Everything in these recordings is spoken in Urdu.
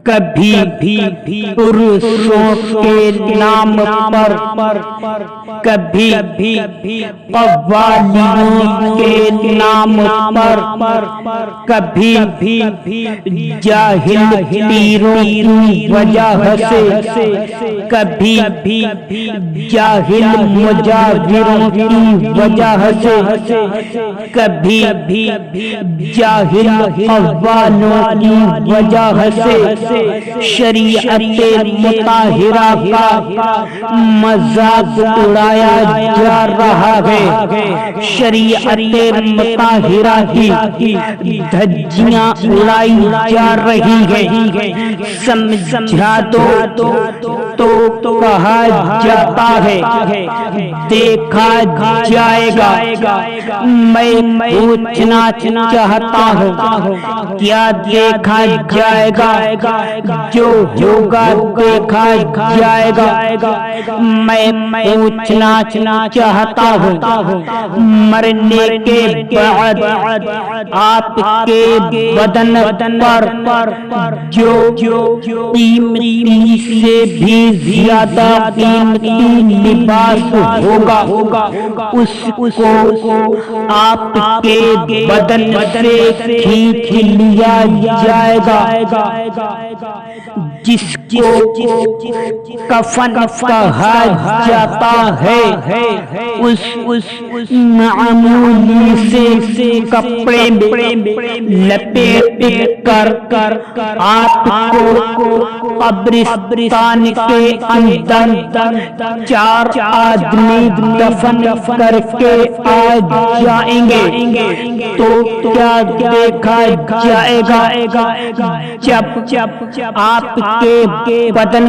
کبھی عرصوں کے نام پر، کبھی قوالیوں کے نام پر، کبھی جاہل پیروں کی وجہ سے، کبھی جاہل مجاوروں کی وجہ سے، کبھی جاہل قوالوں کی وجہ سے شریعت مطہرہ کا مذاق اڑایا جا رہا ہے، شریعت مطہرہ کی دھجیاں اڑائی جا رہی ہے۔ سمجھا تو کہا جاتا ہے دیکھا جائے گا، میں پوچھنا چاہتا ہوں کیا دیکھا جائے گا؟ جو ہوگا دیکھا جائے گا۔ میں پوچھنا چاہتا ہوں مرنے کے بعد آپ کے بدن پر جو قیمتی سے بھی زیادہ قیمتی لباس ہوگا، اس کو آپ کے بدن سے کھینچ لیا جائے گا، جس کو کفن کہا جاتا ہے۔ اس معمولی سے کپڑے میں لپیٹ کر آپ کو قبرستان کے اندر 4 آدمی دفن کر کے آ جائیں گے، تو کیا دیکھا جائے گا؟ جب آپ کے بدن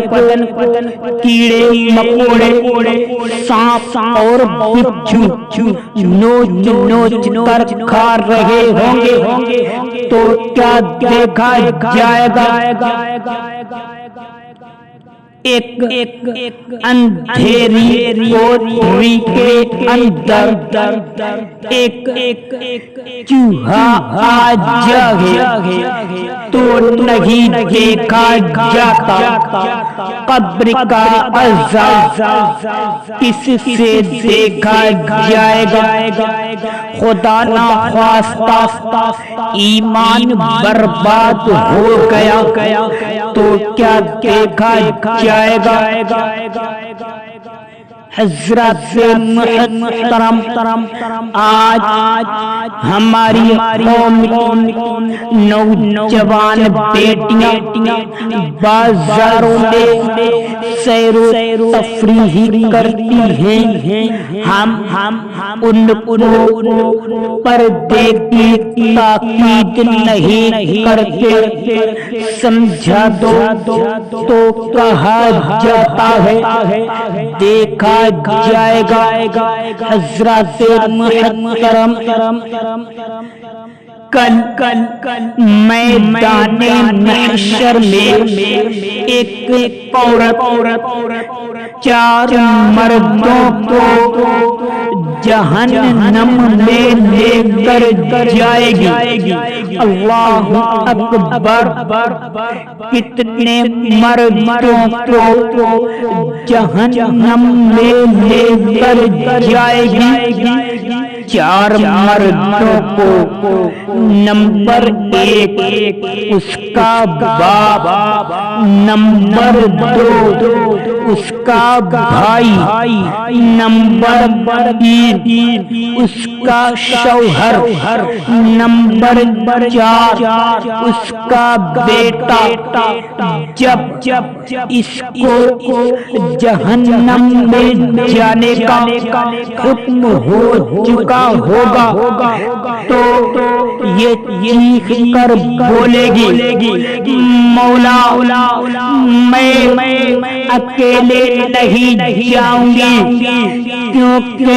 کیڑے مکوڑے سانپ اور بچھو نوچ کر کھا رہے ہوں گے، تو کیا دیکھا جائے گا؟ ایک اندھیری کوٹری کے اندر ایک چوہا آ جائے تو نہیں دیکھا جاتا، قبر کا عذاب کس سے دیکھا جائے گا؟ خدا نخواستہ ایمان برباد ہو گیا تو کیا دیکھا جائے گا؟ حضرات محترم، آج ہماری قوم نوجوان بیٹیاں بازاروں میں سیر و تفریح کرتی ہیں، ہم ان پردے کی تاکید نہیں کرتے۔ سمجھا تو کہا جاتا ہے دیکھا جائے گا۔ حضرات محترم، کل میدان محشر میں ایک عورت 4 مردوں کو جہنم میں لے کر جائے گی۔ اللہ اکبر! کتنے مردوں کو جہنم میں لے کر جائے گی؟ 4 مردوں کو، نمبر 1 اس کا باپ، نمبر 2 اس کا بھائی، نمبر 3 اس کا شوہر، نمبر 4 اس کا بیٹا۔ جب اس کو جہنم میں جانے کا حکم ہو چکا ہوگا تو یہ چیخ کر بولے گی مولا میں اکیلے نہیں جاؤں گی، کیونکہ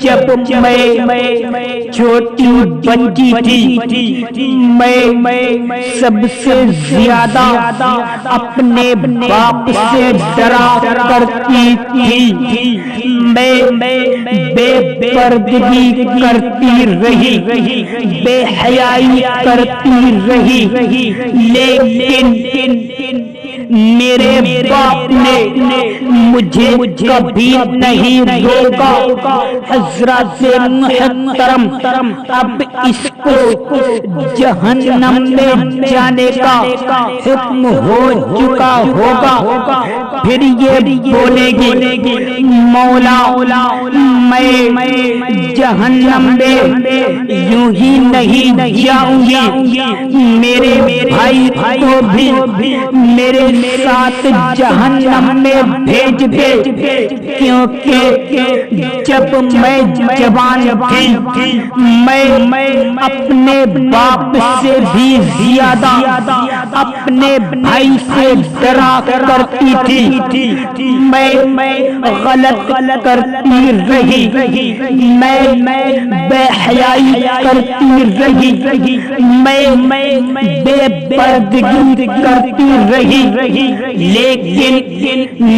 جب میں چھوٹی بچی تھی میں سب سے زیادہ اپنے باپ سے ڈرا کرتی تھی، میں بے پردگی کرتی رہی، بے حیائی کرتی رہی، لیکن میرے باپ نے مجھے کبھی نہیں روکا۔ حضرات محترم، اب اس کو جہنم میں جانے کا حکم ہو چکا ہوگا، پھر یہ بولے گی مولا میں جہنم میں یوں ہی نہیں جاؤں گی، میرے بھائی کو بھی میرے ساتھ جہنم میں بھیج دے، کیونکہ جب میں جوان تھی میں اپنے باپ سے بھی زیادہ اپنے بھائی سے ڈرا کرتی تھی، میں غلط کرتی رہی، میں بے حیائی کرتی رہی، میں بے پردگی کرتی رہی، لیکن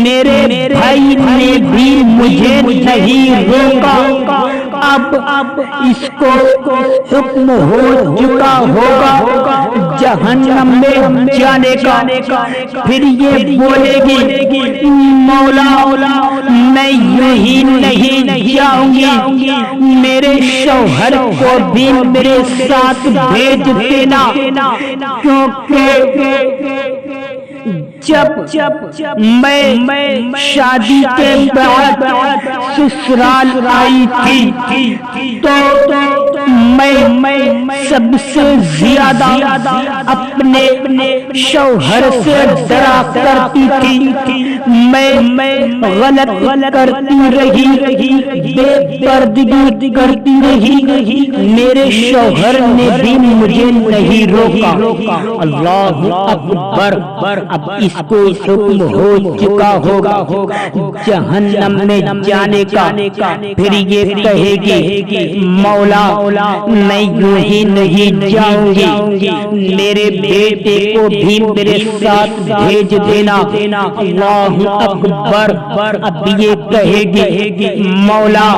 میرے بھائی نے بھی مجھے نہیں روکا۔ اب اس کو حکم ہو چکا ہوگا جہنم میں جانے کا، پھر یہ بولے گی مولا میں یوں ہی نہیں جاؤں گی، میرے شوہر کو بھی میرے ساتھ بھیج دینا، کیونکہ جب میں شادی کے بعد سسرال آئی تھی تو میں سب سے زیادہ اپنے شوہر سے ڈرا کرتی تھی، میں غلط کرتی رہی، بے پردگی کرتی رہی، میرے شوہر نے بھی مجھے نہیں روکا۔ اللہ اکبر، اب اس کو حکم ہو چکا ہوگا جہنم میں جانے کا، پھر یہ کہے گی مولا میں یوں ہی نہیں جاؤں گی، میرے بیٹے کو بھی میرے ساتھ بھیج دینا۔ اللہ اکبر، اب یہ کہے گی مولا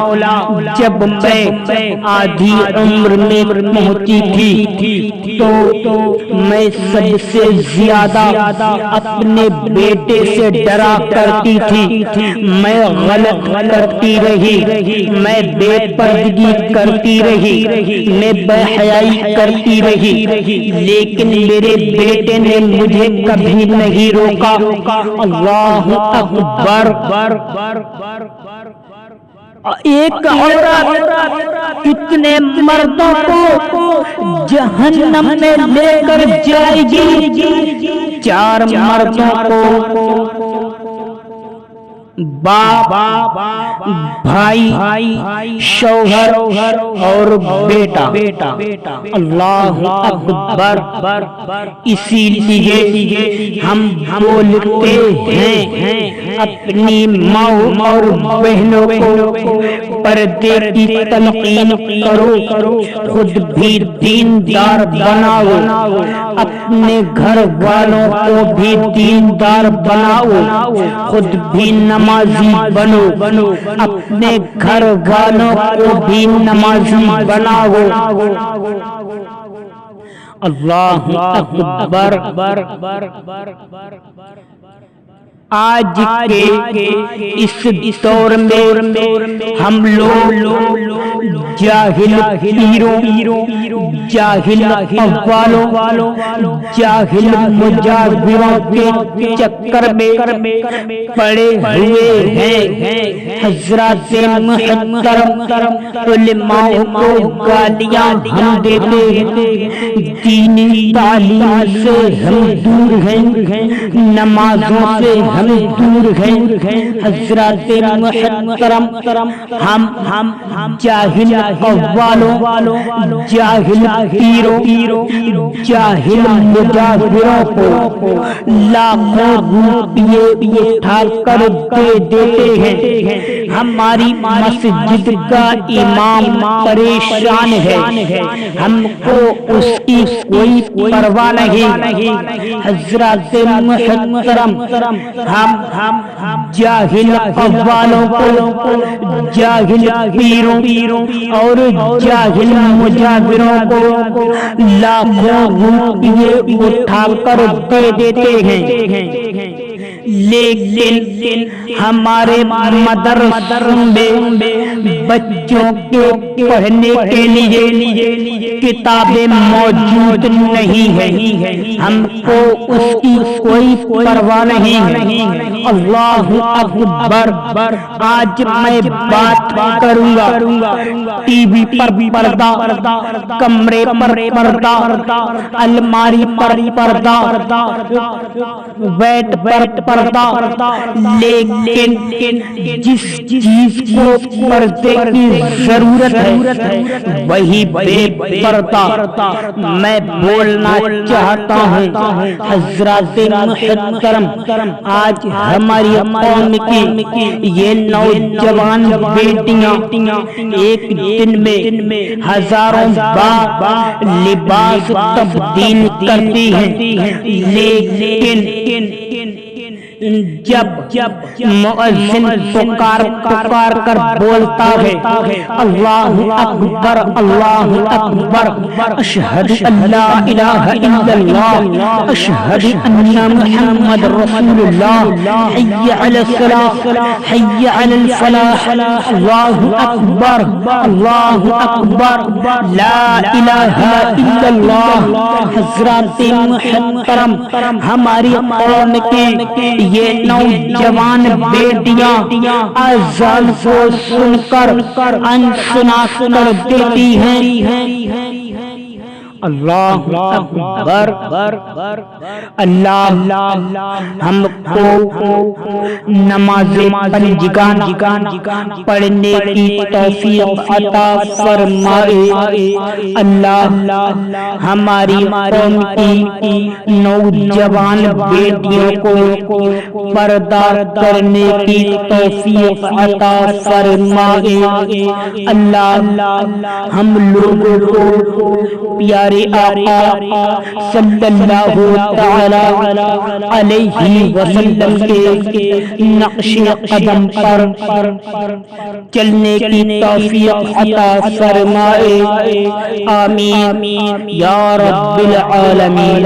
جب میں آدھی عمر میں پہنچی تھی تو میں سب سے زیادہ اپنے بیٹے سے ڈرا کرتی تھی، میں غلط کرتی رہی، میں بے پردگی کرتی رہی، میں بے حیائی کرتی رہی، لیکن میرے بیٹے نے مجھے کبھی نہیں روکا۔ اللہ اکبر، ایک عورت کتنے مردوں کو جہنم میں لے کر جائے گی؟ 4 مردوں کو، باپ، بھائی، شوہر اور بیٹا۔ اللہ اکبر، اسی لیے ہم بولتے ہیں اپنی ماں اور بہنوں کو پردے کی تلقین کرو، خود بھی دیندار بناؤ، اپنے گھر والوں کو بھی دیندار بناؤ، خود بھی نمازی بنو، اپنے گھر والوں کو بھی نمازی بناؤ۔ اللہ اکبر، آج کے اس دور میں ہم لوگ جاہل پیروں، جاہل قوالوں، جاہل مجاوروں کے چکر میں پڑے ہوئے ہیں۔ حضرات محترم، علماء کو گالیاں ہم دیتے ہیں، دینی تعلیم سے ہم دور ہیں، نمازوں سے ہم دور ہیں حضرات محترم، ہم جاہل قوالوں، جاہل پیروں، جاہل مجاہروں کو لاکھوں روپیے اٹھا کر دے دیتے ہیں۔ ہماری مسجد کا امام پریشان ہے، ہم کو اس کی کوئی پرواہ نہیں۔ حضرات محترم، ہم جاہل قوالوں کو، جاہل پیروں اور جاہل مجاہروں کو لاکھوں روپیے اٹھا کر دے دیتے ہیں، لیکن ہمارے مدرسوں میں بچوں کے پڑھنے کے لیے کتابیں موجود نہیں ہیں، ہم کو اس کی کوئی پرواہ نہیں۔ اللہ اکبر! آج میں بات کروں گا ٹی وی پر پردہ، کمرے پر پردہ، الماری پر پردہ، بیڈ پر پردہ، لیکن جس چیز کو پردے کی ضرورت ہے وہی بے پردہ میں بولنا چاہتا ہوں۔ حضرات محترم، آج ہماری قوم کی یہ نوجوان بیٹیاں ایک دن میں ہزاروں بار لباس تبدیل کرتی ہیں، لیکن جب مؤذن پکار کر بولتا ہے اللہ اکبر اللہ اکبر، اشہد ان لا الہ الا اللہ، اشہد ان محمد رسول اللہ، حی علی الصلاۃ حی علی الفلاح، اللہ اکبر اللہ اکبر، لا الہ الا اللہ۔ حضرات محترم، ہماری قوم کے یہ نوجوان بیٹیاں اذان کو سن کر انسنا کر دیتی ہیں۔ اللہ اکبر! اللہ ہم کو نماز پنجگان پڑھنے کی توفیق عطا فرمائے۔ اللہ ہماری قوم کی نوجوان بیٹیوں کو پردہ کرنے کی توفیق عطا فرمائے۔ اللہ ہم لوگوں کو پیارے آقا صلی اللہ تعالی علیہ وسلم کے نقش قدم پر چلنے کی توفیق عطا فرمائے، آمین یا رب العالمین۔